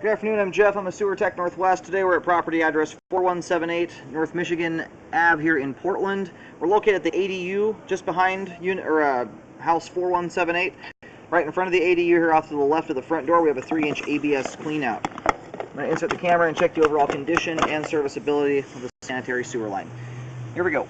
Good afternoon, I'm Jeff. I'm a Sewer Tech Northwest. Today we're at property address 4178 North Michigan Ave here in Portland. We're located at the ADU just behind house 4178. Right in front of the ADU here off to the left of the front door, we have a 3-inch ABS cleanout. I'm going to insert the camera and check the overall condition and serviceability of the sanitary sewer line. Here we go.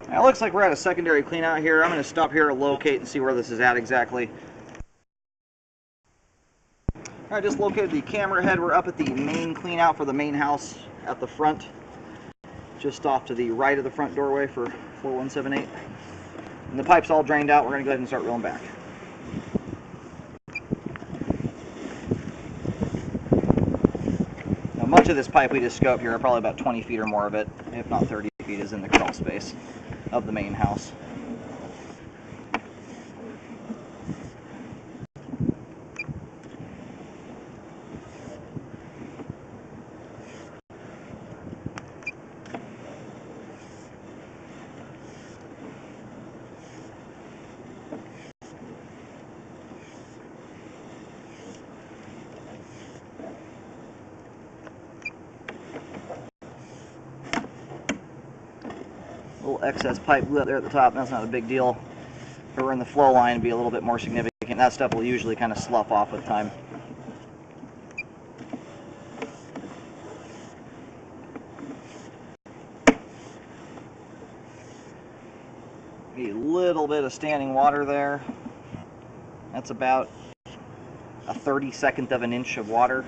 Now, it looks like we're at a secondary cleanout here. I'm going to stop here to locate and see where this is at exactly. I just located the camera head. We're up at the main cleanout for the main house at the front, just off to the right of the front doorway for 4178. And the pipe's all drained out. We're going to go ahead and start reeling back. Now, much of this pipe we just scoped here, probably about 20 feet or more of it, if not 30 feet, is in the crawl space of the main house. Little excess pipe glue up there at the top, that's not a big deal. If we're in the flow line, it'd be a little bit more significant. That stuff will usually kind of slough off with time. A little bit of standing water there. That's about a 32nd of an inch of water.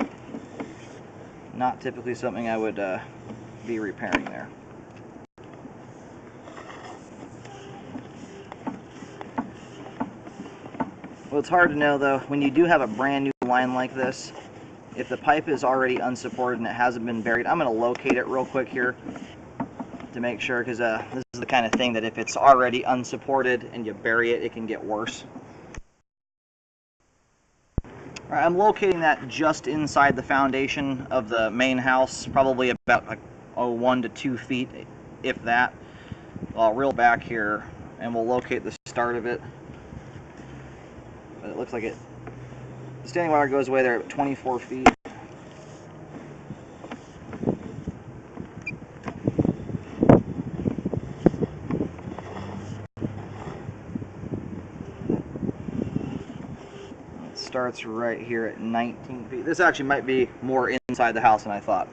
Not typically something I would be repairing there. Well, it's hard to know though, when you do have a brand new line like this, if the pipe is already unsupported and it hasn't been buried, I'm going to locate it real quick here to make sure, because this is the kind of thing that if it's already unsupported and you bury it, it can get worse. All right, I'm locating that just inside the foundation of the main house, probably about 1 to 2 feet, if that. I'll reel back here and we'll locate the start of it. But it looks like the standing water goes away there at 24 feet. It starts right here at 19 feet. This actually might be more inside the house than I thought.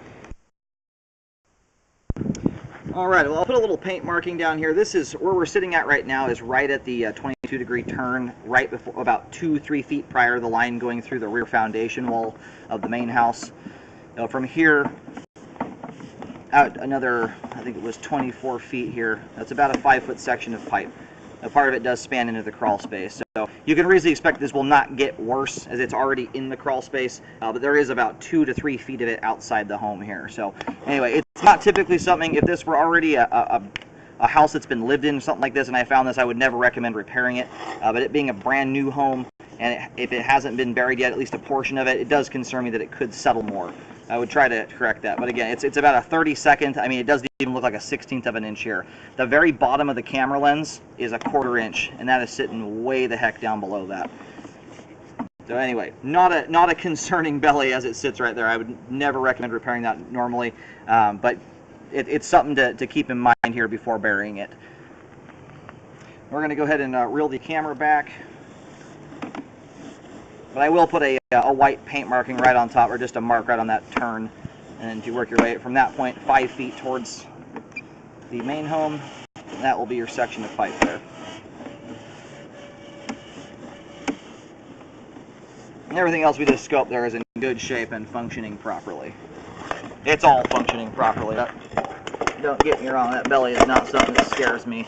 Alright, well, I'll put a little paint marking down here. This is where we're sitting at right now, is right at the 22-degree turn, right before, about 2-3 feet prior to the line going through the rear foundation wall of the main house. Now, from here out another, I think it was 24 feet here. That's about a 5-foot section of pipe. Now, part of it does span into the crawl space, so you can reasonably expect this will not get worse as it's already in the crawl space, but there is about 2 to 3 feet of it outside the home here. So anyway, it's not typically something, if this were already a a house that's been lived in, something like this, and I found this, I would never recommend repairing it. But it being a brand new home, and if it hasn't been buried yet, at least a portion of it, it does concern me that it could settle more. I would try to correct that. But again, it's about a 32nd. I mean, it doesn't even look like a 16th of an inch here. The very bottom of the camera lens is a 1/4 inch, and that is sitting way the heck down below that. So anyway, not a concerning belly as it sits right there. I would never recommend repairing that normally, but it's something to keep in mind here before burying it. We're going to go ahead and reel the camera back. But I will put a white paint marking right on top, or just a mark right on that turn, and then you work your way from that point 5 feet towards the main home. And that will be your section of pipe there. And everything else we just scoped there is in good shape and functioning properly. It's all functioning properly. Don't get me wrong, that belly is not something that scares me.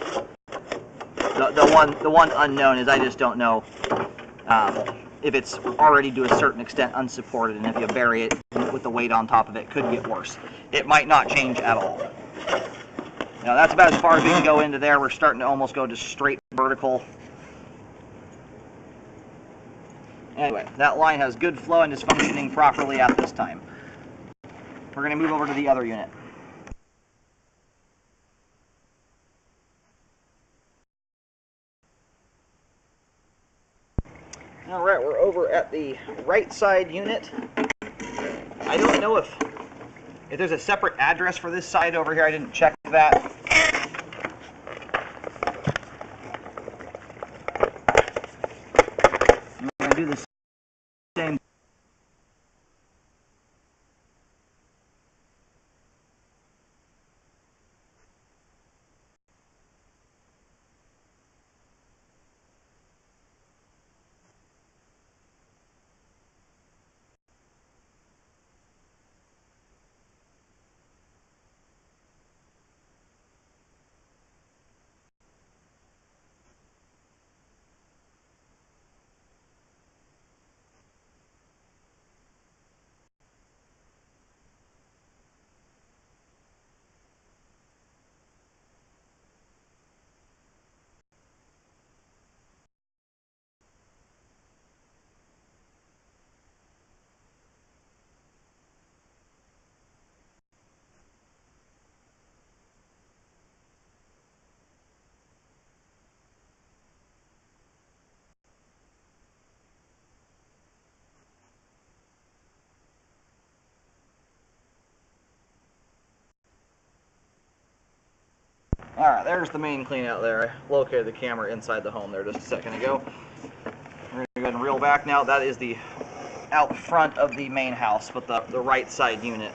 The one unknown is I just don't know if it's already to a certain extent unsupported, and if you bury it with the weight on top of it, it could get worse. It might not change at all. Now that's about as far as we can go into there. We're starting to almost go just straight vertical. Anyway, that line has good flow and is functioning properly at this time. We're going to move over to the other unit. Alright, we're over at the right side unit. I don't know if there's a separate address for this side over here. I didn't check that. I'm going to do the same. Alright, there's the main clean out there. I located the camera inside the home there just a second ago. We're going to go ahead and reel back now. That is the out front of the main house, but the right side unit.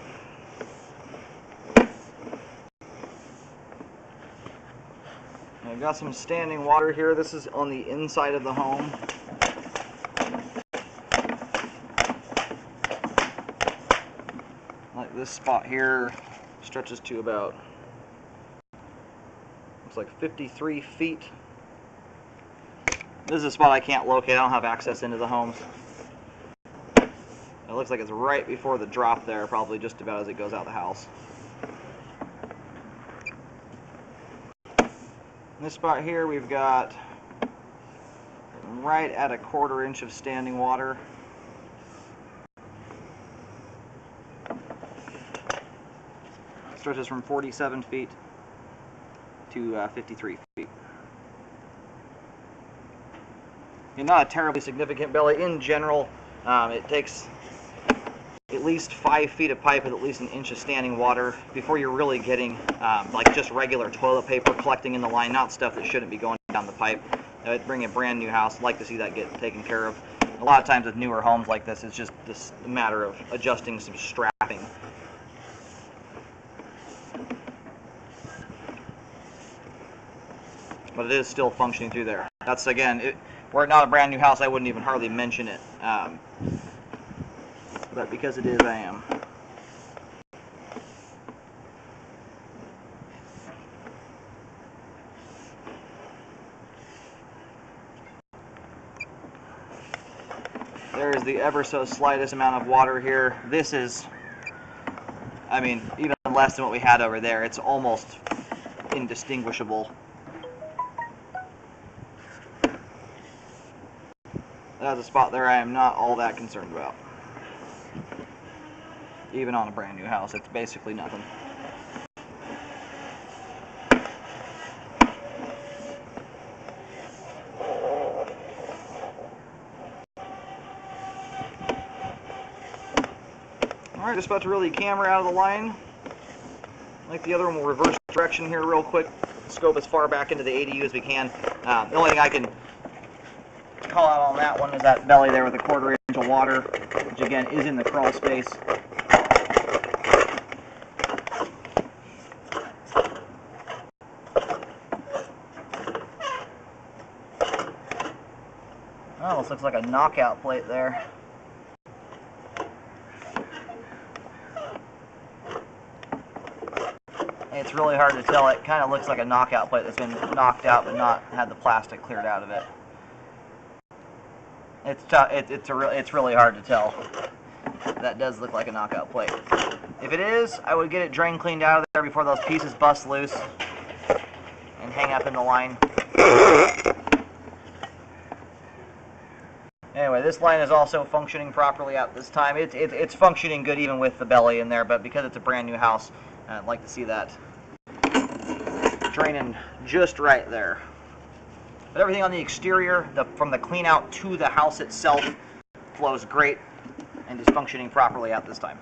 I've got some standing water here. This is on the inside of the home. Like this spot here stretches to about, looks like 53 feet. This is a spot I can't locate. I don't have access into the homes. It looks like it's right before the drop there, probably just about as it goes out the house. This spot here we've got right at a 1/4 inch of standing water. It stretches from 47 feet to 53 feet. And not a terribly significant belly in general. It takes at least 5 feet of pipe with at least 1 inch of standing water before you're really getting like just regular toilet paper collecting in the line, not stuff that shouldn't be going down the pipe. Bring a brand new house, I'd like to see that get taken care of. A lot of times with newer homes like this, it's just this matter of adjusting some strapping. But it is still functioning through there. That's, again, were it not a brand new house, I wouldn't even hardly mention it. But because it is, I am. There's the ever so slightest amount of water here. This is, I mean, even less than what we had over there. It's almost indistinguishable. That's a spot there I am not all that concerned about. Even on a brand new house, it's basically nothing. Alright, just about to reel the camera out of the line. Like the other one, we'll reverse direction here real quick. Scope as far back into the ADU as we can. The only thing I can call out on that one is that belly there with a 1/4 inch of water, which again is in the crawl space. Almost looks like a knockout plate there. It's really hard to tell. It kind of looks like a knockout plate that's been knocked out but not had the plastic cleared out of it. It's really hard to tell. That does look like a knockout plate. If it is, I would get it drain cleaned out of there before those pieces bust loose and hang up in the line. Anyway, this line is also functioning properly at this time. It's functioning good even with the belly in there, but because it's a brand new house, I'd like to see that draining just right there. But everything on the exterior, from the clean out to the house itself, flows great and is functioning properly at this time.